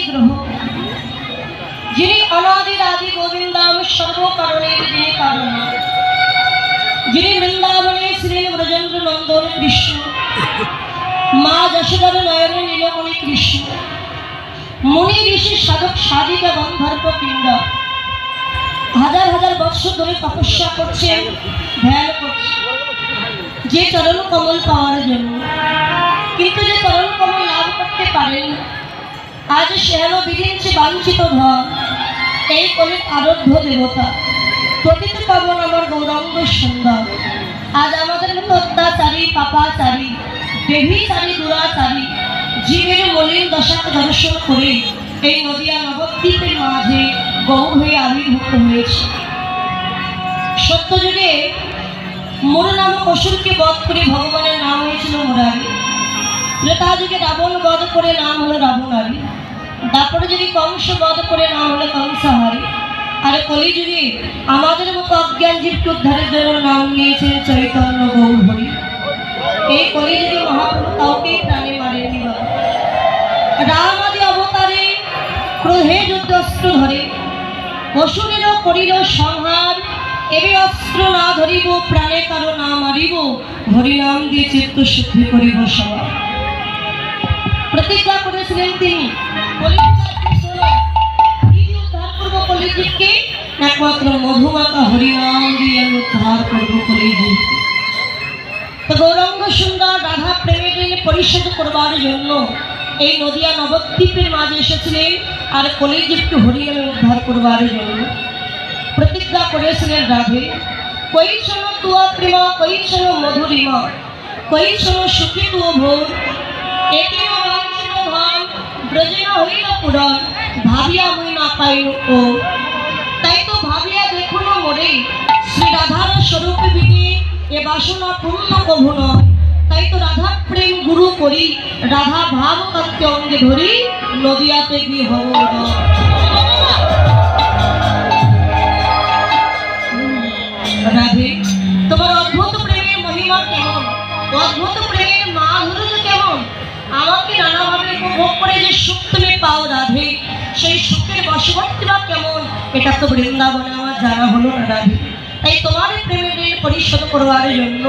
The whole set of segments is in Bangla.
ग्रह যিনি অনাদির আদি গোবিন্দাম সর্বকারণের যিনি কারণ, যিনি বৃন্দাবনে ছিলেন ব্রজেন্দ্র নন্দন কৃষ্ণ, মা যশোদার নয়নে নীলমণি কৃষ্ণ, মুনি ঋষি সাধক সাধিকা গন্ধর্ব পিণ্ড হাজার হাজার বৎসর ধরে তপস্যা করছেন, ধ্যান করছেন যে চরণ কমল পাওয়ার জন্য। কিন্তু যে চরণ কমল লাভ করতে পারেন, আজ সেহেন বিধিছে বাঞ্ছিত ধন, এই কলির আরাধ্য দেবতা প্রকৃত পাবন আমার গৌরাঙ্গ সুন্দর। আজ আমাদের মতো অত্যাচারী পাপাচারী দেবীচারী দুরাচারী জীবের মলিন দশাকে দর্শন করে এই নদিয়া নবদ্বীপের মাঝে গৌর হয়ে আবির্ভূত হয়েছে। সত্যযুগে মোর নামক অসুরকে বধ করে ভগবানের নাম হয়েছিল মুরারি। ত্রেতা যুগে রাবণ বধ করে নাম হলো রাবণারী। তারপরে যদি কংস বধ করে নাম হলো কংসাহারী। আর কলিযুগে আমাদের মতো অজ্ঞান জীবকে উদ্ধারের জন্য নাম নিয়েছেন চৈতন্য গৌর হরি। এই কলিযুগে মহাপ্রভু কাউকে প্রাণে মারেননি বাবা। রাম আদি অবতারে ক্রোধে যুদ্ধ অস্ত্র ধরে অসুরেরও করিল সংহার। এবে অস্ত্র না ধরিব প্রাণে কারো না মারিব, হরিনাম দিয়ে চিত্ত শুদ্ধি করিব সবার। প্রতিজ্ঞা করেছিলেন তিনি উদ্ধার করবো কলিযুগকে, একমাত্র মধুমাতা হরিনাম দিয়ে আমি উদ্ধার করবো কলিযুগকে। তো গৌরাঙ্গ সুন্দর রাধা প্রেমের ঋণ পরিশোধ করবার জন্য এই নদিয়া নবদ্বীপের মাঝে এসেছিলেন, আর কলিযুগকে হরিনামে উদ্ধার করবার জন্য প্রতিজ্ঞা করেছিলেন রাধে। কই শোনো তুয়া প্রেমা, কই শোনো মধুরিমা, কই শোনো সুখী তুয় ভোর, একে অবাঞ্ছিত ধন ব্রজে হইল পুরন, ভাবিয়া মুই না পাইল ও। তাই তো ভাবিয়া দেখুন মোরে শ্রী রাধার স্বরূপ বিনে এ বাসনা পূর্ণ কভু নয়। তাই তো রাধা প্রেম গুরু করি, রাধা ভাব কাত্য অঙ্গে ধরি, নদিয়াতে গিয়ে হব রাধে। তোমার অদ্ভুত প্রেমের মহিমা কেমন, অদ্ভুত প্রেমের মাধুর্য কেমন, আমাকে নানাভাবে উপভোগ করে যে সুখ তুমি পাও রাধে, সেই সুখের বশবর্তী বা কেমন, এটা তো বৃন্দাবনে আমার জানা হলো না রাধে। তাই তোমার প্রেমের ঋণ পরিশোধ করবার জন্য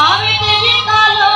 আমি তেজে কালো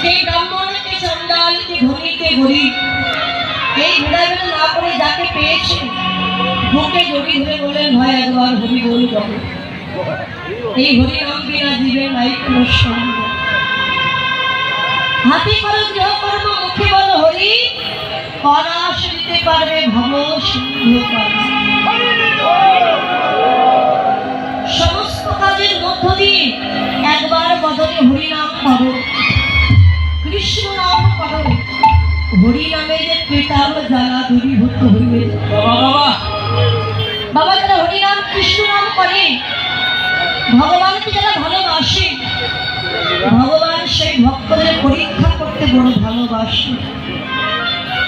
কে ব্রাহ্মণ, কে চন্ডাল, কে ধনী, কে গরিব, এই ভেদাভেদ না করে যাকে পেয়েছে বুকে জড়ি ধরে বললেন, ভয় একবার হরি বল যাবে। এই হরি নাম বিনা জীবে নাই কোনো সঙ্গ। হাতে করো গৃহকর্ম, মুখে বলো হরি, পরাশ দিতে পারবে ভব সিন্ধু পার। সমস্ত কাজের মধ্য দিয়ে একবার বদলে হরি নাম করো, কৃষ্ণ নাম করো। হরি নামে যে পেতাম জ্বালা দূরীভূত হইবে। বাবা, যারা হরি নাম কৃষ্ণ নাম করে, ভগবানকে যারা ভালোবাসে, ভগবান সেই ভক্তদের পরীক্ষা করতে বড় ভালোবাসে।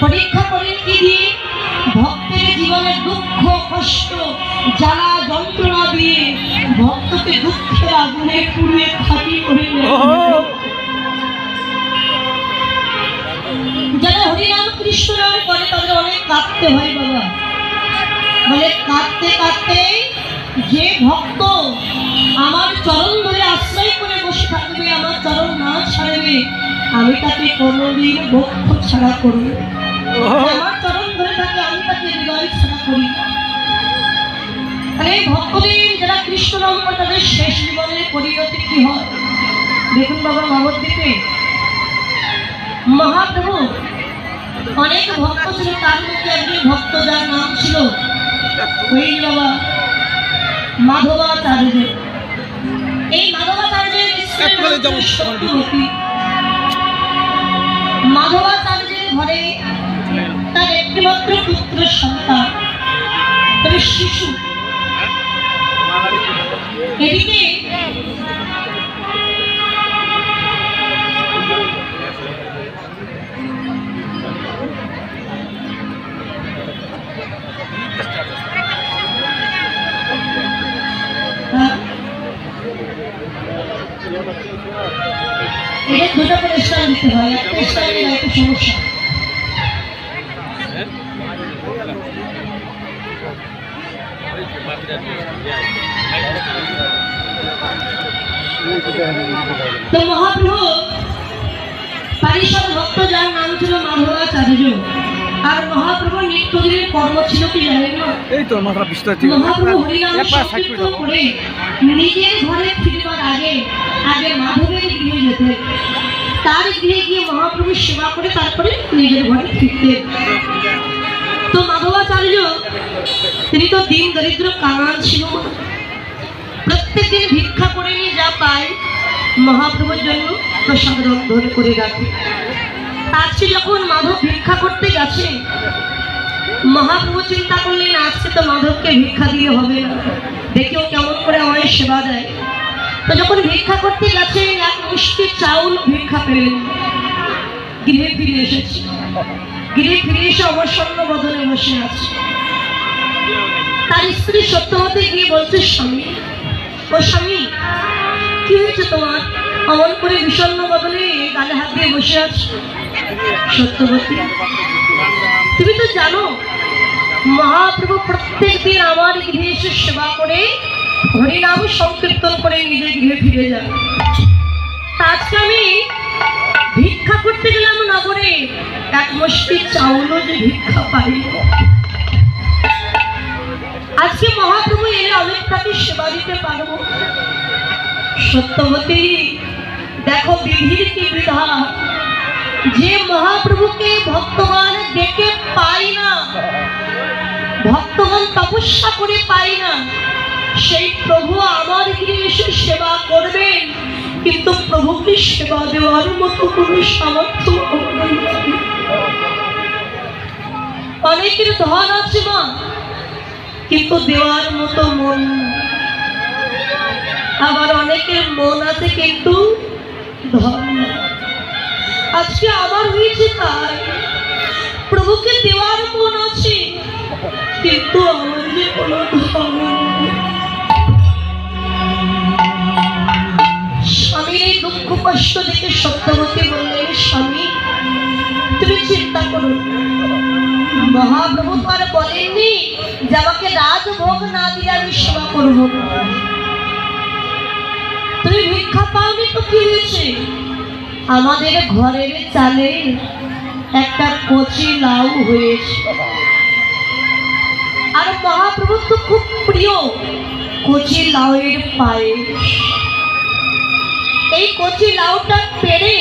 পরীক্ষা করে কি দিয়ে? ভক্তের জীবনে দুঃখ, কষ্ট, জ্বালা, যন্ত্রণা দিয়ে ভক্তকে দুঃখের আগুনে পুড়িয়ে খাঁটি করে দেয়। যারা হরিনাম কৃষ্ণ নাম করে তাদের অনেক কাঁদতে হয় বাবা। বলে কাঁদতে কাঁদতে যে ভক্ত আমার চরণ ধরে আশ্রয় করে বসে থাকবে, আমার চরণ না ছাড়বে, আমি তাকে কোনোদিন বক্ষ ছাড়া করব। আমার চরণ ধরে থাকে আমি তাকে হৃদয় ছাড়া করি। এই ভক্তদের যারা কৃষ্ণ নাম করে তাদের শেষ জীবনের পরিণতি কি হয় দেখুন বাবা। নবদ্বীপে মহাপ্রভু অনেক ভক্ত ছিল, তার মধ্যে একজন ভক্ত যার নাম ছিল ওই বাবা মাধবাচার্য। এই মাধবাচার্যের মাধবাচার্যের ঘরে তার একটিমাত্র পুত্র সন্তান, তবে শিশু। এদিকে এটা দুটো করে স্টাইল দিতে হয়, একটা স্টাইলে একটা সমস্যা। তো মহাপ্রভু পারিষদ ভক্ত যার নাম ছিল মাধবাচার্য, আর মহাপ্রভুর নিত্যদিনের কর্ম ছিল কি জানেন না? মহাপ্রভু হরিনাম সংকীর্তন করে নিজের ঘরে ফিরবার আগে আগে মাধবের গৃহে যেতে, তার গৃহে গিয়ে মহাপ্রভুর সেবা করে তারপরে নিজের ঘরে ফিরতে। তো মাধবাচার্য তিনি তো দিন দরিদ্র কাঙাল ছিল, প্রত্যেক দিন ভিক্ষা করে নিয়ে যা পায় মহাপ্রভুর জন্য প্রসাদ ধরে করে রাখে। আজকে যখন মাধব ভিক্ষা করতে গেছে, মহাপ্রভু চিন্তা করলেন আজকে তো মাধবকে ভিক্ষা দিয়ে হবে না, দেখেও কেমন করে আমায় সেবা দেয়। তো যখন ভিক্ষা করতে গেছে এক মুষ্টি চাউল ভিক্ষা পেলেন, গৃহে ফিরে এসেছে। গৃহে ফিরে এসে অবসন্ন বদনে বসে আছে। তার স্ত্রী সত্যবতী গিয়ে বলছে, স্বামী, ও স্বামী, কি হয়েছে তোমার? অমন করে বিষণ্ণ বদলে গালে হাত দিয়ে বসে আছো। সত্যবতী, তুমি তো জানো মহাপ্রভু প্রত্যেক দিন আমার গৃহে এসে সেবা করে হরিনাম সংকীর্তন করে নিজের গৃহে ফিরে যান। আজকে আমি ভিক্ষা করতে গেলাম নগরে, এক মুষ্টি চাউলও যে ভিক্ষা পাই। আজকে মহাপ্রভু এলে আমি তাকে সেবা দিতে পারবো। সত্যবতী, দেখো বিধির কি বিধান, যে মহাপ্রভুকে ভক্তগণ ডেকে পাই না, ভক্তগণ তপস্যা করে পাই না, সেই প্রভু আমার গৃহে এসে সেবা করবেন, কিন্তু প্রভুকে সেবা দেওয়ার মতো কোনো সামর্থ্য অনেকের ধন আছে মা, কিন্তু দেওয়ার মতো মন। আবার অনেকের মন আছে কিন্তু ধন। আজকে আমার হয়েছে তাই, প্রভুকে দেওয়ার মন আছে কিন্তু আমার যে কোনো ধন। স্বামীর এই দুঃখ কষ্ট দেখে সত্যবতী বললেন, স্বামী তুমি চিন্তা করো, মহাপ্রভু তো আর বলেননি যে আমাকে রাজভোগ না দিলে আমি সেবা করবো না। তুমি ভিক্ষা পাওনি তো কি হয়েছে? আমাদের ঘরের চালে একটা কচি লাউ হয়েছে, আর মহাপ্রভু তো খুব প্রিয় কচি লাউয়ের পায়েস। এই কচি লাউটা পেড়ে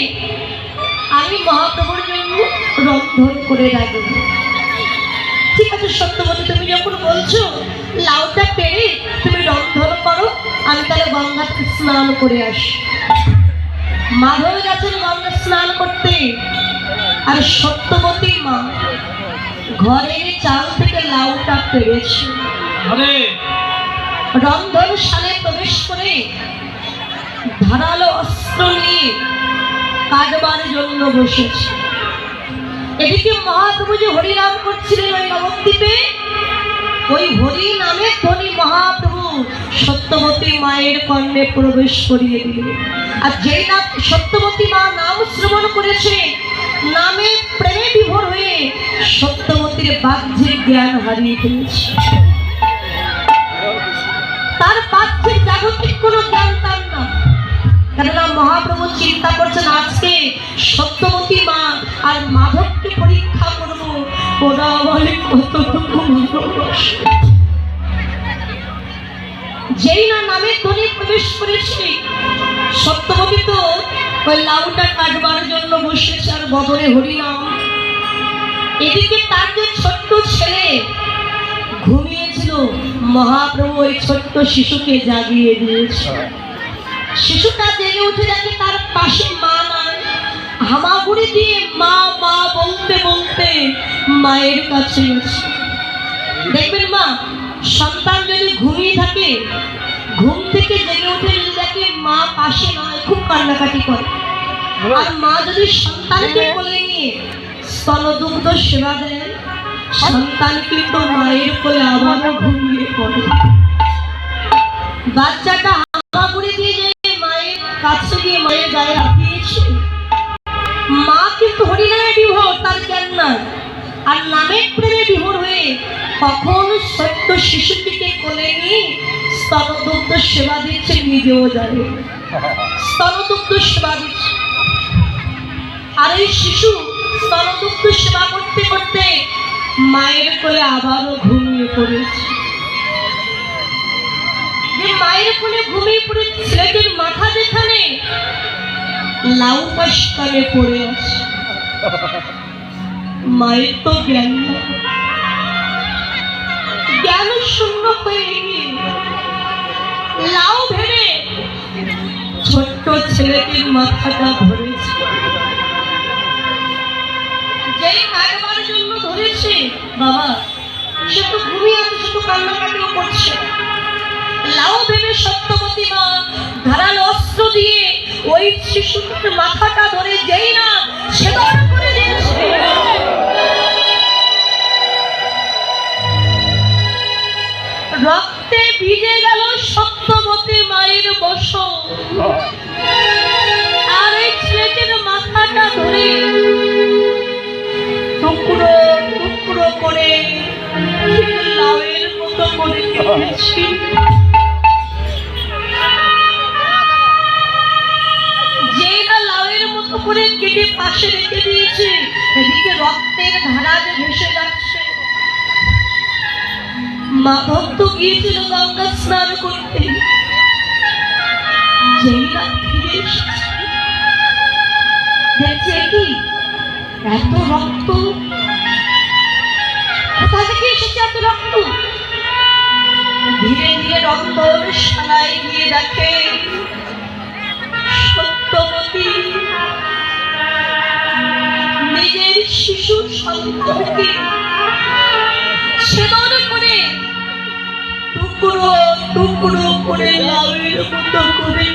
আমি মহাপ্রভুর জন্য রন্ধন করে রাখব। ঠিক আছে সত্যবতী, তুমি যখন বলছো লাউটা পেড়ে তুমি রন্ধন করো, আমি তাহলে গঙ্গাতে স্নান করে আসি। মাধব গেছেন গঙ্গা স্নান করতে, আর সত্যবতী মা ঘরের চাল থেকে লাউটা পেড়েছে, রন্ধনশালে প্রবেশ করে ধারালো অস্ত্র নিয়ে কাটবার জন্য বসেছে। এদিকে মহাপ্রভু যে হরিনাম করছিলেন ওই নবদ্বীপে, ওই হরি নামে ধ্বনি মহাপ্রভু সত্যবতী মায়ের কর্ণে প্রবেশ করিয়ে দিলেন। আর যেই না সত্যবতী মা নাম শ্রবণ করেছে, নামে প্রেমে বিভোর হয়ে সত্যবতীর বাহ্যিক জ্ঞান হারিয়ে ফেলেছে। তার বাহ্যিক জাগতিক কোনো জ্ঞান তার না, কেননা মহাপ্রভু চিন্তা করছেন আজকে সত্যবতী মা আর মাধবকে পরীক্ষা করবো, ওরা আমায় কতটুকু ভালোবাসে। যেই না নামে ধ্বনি প্রবেশ করেছে, সত্যবতী তো ওই লাউটা কাটবার জন্য বসেছে আর বদলে হরিনাম। এদিকে তার যে ছোট্ট ছেলে ঘুমিয়েছিল, মহাপ্রভু ওই ছোট্ট শিশুকে জাগিয়ে দিয়েছে। শিশুটা জেগে উঠে দেখে তার পাশে মা নাই, হামাগুড়ি দিয়ে মা মা বলতে বলতে মায়ের কাছে গেছে। দেখবেন মা, সন্তান যদি ঘুমিয়ে থাকে, ঘুম থেকে জেগে উঠে যদি দেখে মা পাশে নয়, খুব কান্নাকাটি করে। আর মা যদি সন্তানকে কোলে নিয়ে স্তনদুগ্ধ সেবা দেন, সন্তান কিন্তু মায়ের কোলে আবারও ঘুমিয়ে পড়ে। বাচ্চাটা হামাগুড়ি দিয়ে যে মায়ের কাছে গিয়ে মায়ের গায়ে হাঁপিয়েছে, মা কিন্তু হরিনামে বিভোর, তার জ্ঞান নাই। আর নামের প্রেমে বিভোর হয়ে কখন ছোট্ট শিশুটিকে কোলে নিয়ে স্তনদুগ্ধ সেবা দিচ্ছে, নিজেও জানে স্তনদুগ্ধ সেবা দিচ্ছে। আর এই শিশু স্তনদুগ্ধ সেবা করতে করতে মায়ের কোলে আবারও ঘুমিয়ে পড়েছে। যে মায়ের কোলে ঘুমিয়ে পড়ে ছেলেটির মাথা যেখানে, লাউ পাশ কানে পড়ে আছে। মায়ের তো জ্ঞান জ্ঞান শূন্য হয়ে গিয়ে লাউ ভেবে ছোট্ট ছেলেটির মাথাটা ধরেছে। যেই কাটবার জন্য ধরেছে, বাবা সে তো ঘুমিয়ে আছে, সে তো কান্নাকাটিও করছে। লাউ ভেবে সত্যবতী মা ধারালো অস্ত্র দিয়ে ওই শিশুটির মাথাটা ধরে যেই না ছেদন করে দিয়েছে, রক্তে ভিজে গেল সত্যবতী মায়ের বসন। আর এই ছেলেটির মাথাটা ধরে টুকরো টুকরো করে লাউয়ের মতো করে কেটেছি। করে কেটে পাশে রেখে দিয়েছে, এদিকে রক্তের ধারা যে ভেসে যাচ্ছে। মাধব তো গিয়েছিল গঙ্গা স্নান করতে, যেই রাত ফিরে এসেছে দেখছে কি এত রক্ত, কোথা থেকে এসেছে এত রক্ত। ধীরে ধীরে রন্ধনশালায় গিয়ে দেখে সত্যবতী নিজের শিশু সন্তানকে ছেদন করে টুকরো টুকরো করে লাউয়ের মতো করে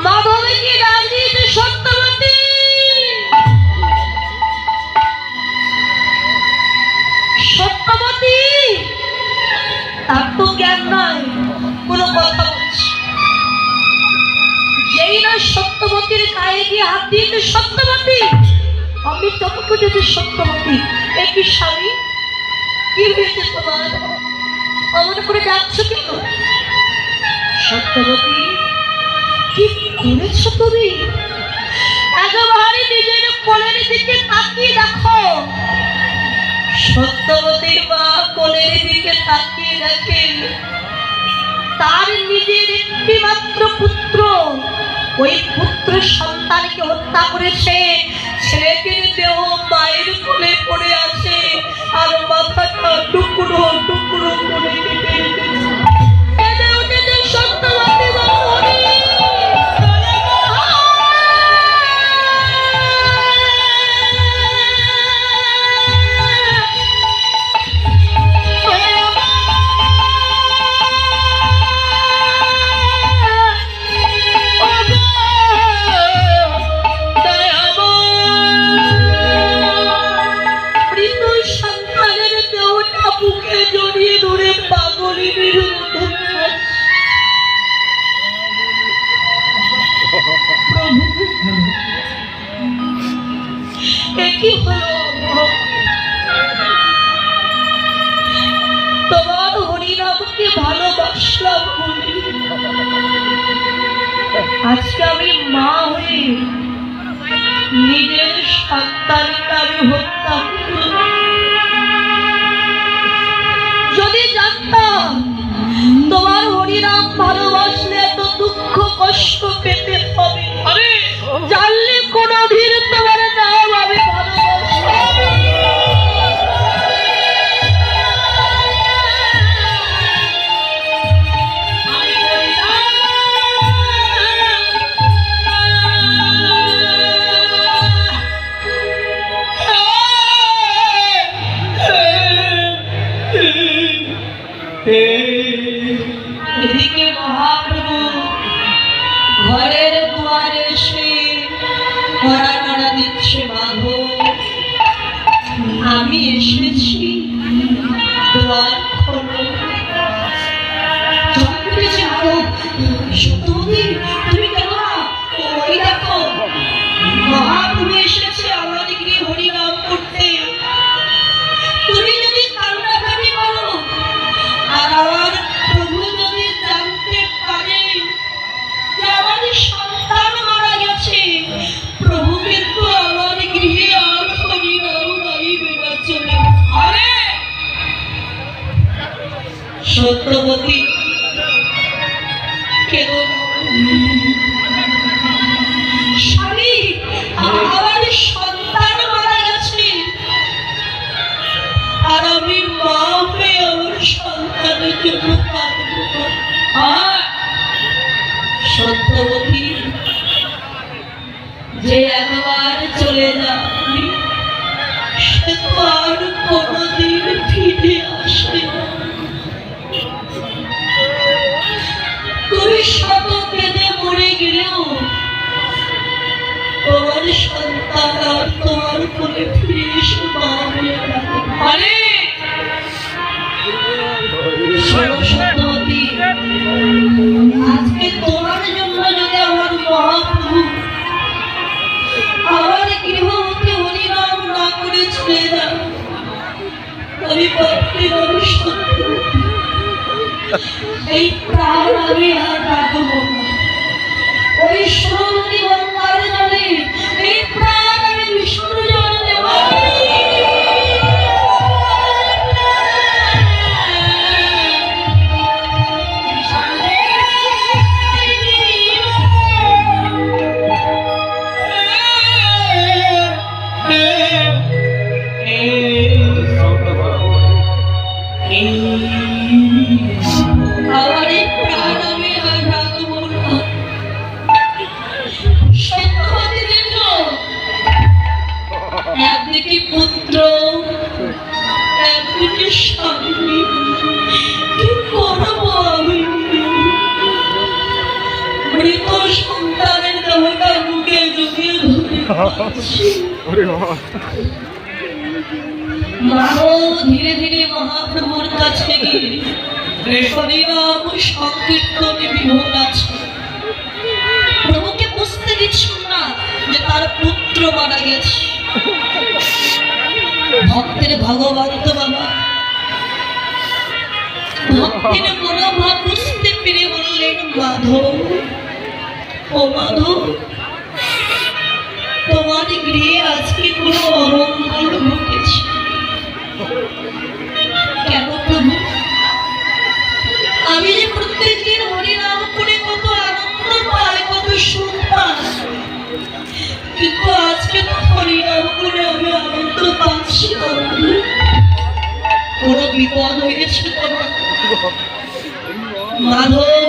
মাধবকে ডাক দিয়েছে, সত্যবতী সত্যবতী। তার তো জ্ঞান নাই, কোনো কথা বলছে। যেই না সত্যবতীর গায়ে গিয়ে হাত দিয়েছে, সত্যবতী আমি চমক উঠেছে। সত্যবতী, একই স্বামী, কি হয়েছে তোমার? অমন করে যাচ্ছ কেন? সত্যবতী, কি করেছো তুমি? একেবারে নিজের কোলের দিকে তাকিয়ে দেখো। সত্যবতীর মা কোলের দিকে তাকিয়ে দেখে তার নিজের একটি মাত্র পুত্র, ওই পুত্র সন্তানকে হত্যা করেছে। ছেলেটির দেহ মায়ের কোলে পড়ে আছে, আর মাথাটা টুকরো টুকরো করে কেটে রেখেছে। কেঁদে উঠেছে সত্যবতী বাবুনি। তোমার হরিনামকে ভালোবাসলাম বলে আজকে আমি মা হয়ে নিজের সন্তানকে আমি হত্যা করি। যদি জানতাম তোমার হরিনাম ভালোবাসলে এত দুঃখ কষ্ট পেতে হবে, জানলে কোনদিন তোমার নাম আমি ভালোবাসতাম। এদিকে মহাপ্রভু ঘরের দুয়ারে এসে কড়া নাড়া দিচ্ছে, মাধব আমি এসেছি, দুয়ার খোলো। সত্যবতী, তুমি কেন? ওই দেখো মহাপ্রভু এসেছে আমাদের গিয়ে হরিনাম করতে। তুমি যদি কান্নাকাটি করো আর আমার প্রভু যদি জানতে পারে যে আমাদের সন্তান মারা গেছে, প্রভু কিন্তু আমার গৃহে আর হরিনাম গাইবে না, চলে। আরে সত্যবতী, কেন স্বামী, আমার সন্তান মারা গেছে আর আমি মা হয়ে আমার সন্তানের জন্য কাঁদবো। সত্যবতী, যে একবার চলে যাবে সে তো আর কোনদিন ফিরে আসে না। তুমি শত কেঁদে মরে গেলেও তোমার সন্তান আর তোমার কোলে ফিরে এসে মা হয়ে যাবে। সত্যবতী, আজকে তোমার জন্য যদি আমার মহাপ্রভু আমার গৃহ হতে হরিনাম না করে চলে যান, আমি পাপড়ি আমি সত্যবতী, এই প্রাণ আমি আর রাখবো না। ওই সুরমতি গঙ্গার জলে এই প্রাণ আমি বিসর্জন দেব। একদিকে পুত্র, একদিকে স্বামী, কি করবো আমি? মৃত সন্তানের দেহটা বুকে জড়িয়ে ধরে ধীরে ধীরে মহাপ্রভুর কাছে গিয়ে হরিনাম সংকীর্তনে বিভোর আছে। প্রভুকে বুঝতে দিচ্ছেন না যে তার পুত্র মারা গেছে। ভক্তের ভগবান তো বাবা, ভক্তের মনোভাব বুঝতে ফিরে বললেন, মাধব, ও মাধব, তোমার গৃহে আজকে কোনো অমঙ্গল ঘটেছে কেন প্রভু? আমি যে প্রত্যেকদিন হরিনাম করে কত আনন্দ পাই, কত সুখ পাই, কিন্তু আজকে তো হরিনাম করে আমি আনন্দ পাচ্ছি না। কোনো বিপদ হয়েছে তোমার? মাধব,